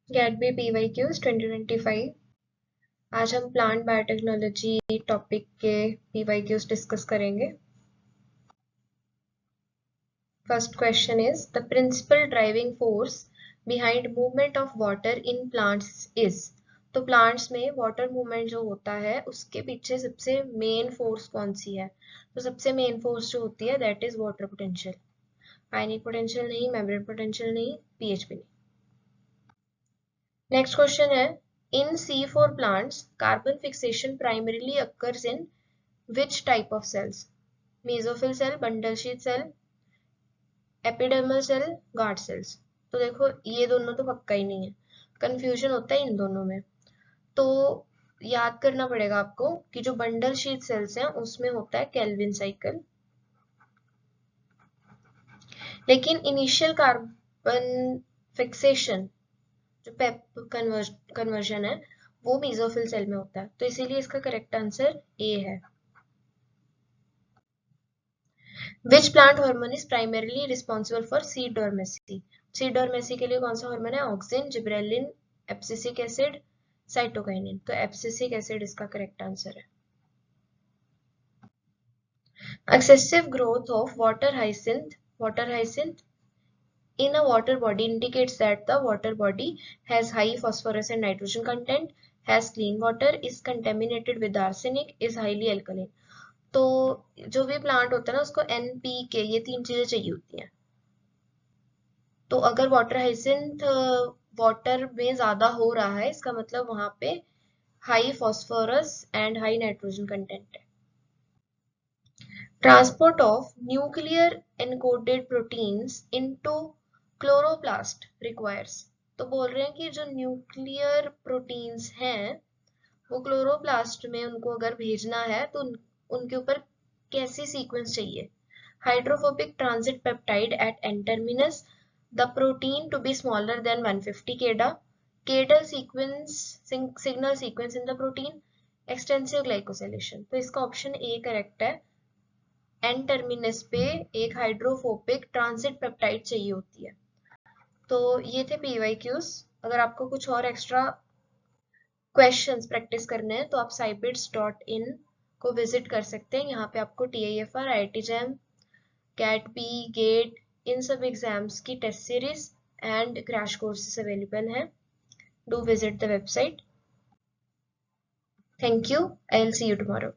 Gate B PYQs 2025। आज हम plant biotechnology topic के PYQs डिस्कस करेंगे। First question is the principal driving force behind movement of water in plants is. तो plants में water movement जो होता है उसके पीछे सबसे मेन फोर्स कौन सी है? तो सबसे मेन फोर्स जो होती है that is water potential. Ionic potential नहीं, मेम्ब्रेन पोटेंशियल नहीं, पीएच भी नहीं। नेक्स्ट क्वेश्चन है इन C4 plants carbon fixation primarily occurs in which type of cells? Mesophyll cell, bundle sheath cell, epidermal cell, guard cells। तो देखो ये दोनों तो पक्का ही नहीं है, कंफ्यूजन होता है इन दोनों में। तो याद करना पड़ेगा आपको कि जो बंडल शीट सेल्स हैं उसमें होता है केल्विन साइकिल, लेकिन इनिशियल कार्बन फिक्सेशन जो पेप कन्वर्जन है वो मेसोफिल सेल में होता है। तो इसीलिए इसका करेक्ट आंसर ए है। Which plant hormone is primarily responsible for seed dormancy? Seed dormancy के लिए कौन सा हार्मोन है? Auxin, gibberellin, abscisic acid, cytokinin. तो एब्सिसिक एसिड इसका करेक्ट आंसर है। Excessive growth of water hyacinth in a water body indicates that the water body has high phosphorus and nitrogen content, has clean water, is contaminated with arsenic, is highly alkaline। तो जो भी plant होता है ना उसको NPK ये तीन चीजें चाहिए होती हैं। तो अगर वाटर हाइसिंथ वाटर में ज्यादा हो रहा है इसका मतलब वहां पे high phosphorus and high nitrogen content है। Transport of nuclear encoded proteins into chloroplast requires. तो बोल रहे हैं कि जो न्यूक्लियर प्रोटीन्स हैं वो क्लोरोप्लास्ट में उनको अगर भेजना है तो उनके ऊपर कैसी सीक्वेंस चाहिए? Hydrophobic transit peptide at N terminus, the protein to be smaller than 150 kDa, KDEL sequence signal sequence in the protein, extensive glycosylation. तो इसका ऑप्शन ए करेक्ट है। एन टर्मिनस पे एक हाइड्रोफोबिक ट्रांजिट पेप्टाइड चाहिए होती है। तो ये थे PYQs। अगर आपको कुछ और एक्स्ट्रा क्वेश्चंस प्रैक्टिस करने हैं तो आप scipits.in को विजिट कर सकते हैं। यहाँ पे आपको TIFR, IIT JAM, CAT B, GATE इन सब एग्जाम्स की test series and crash courses available हैं। Do visit the website. Thank you. I will see you tomorrow.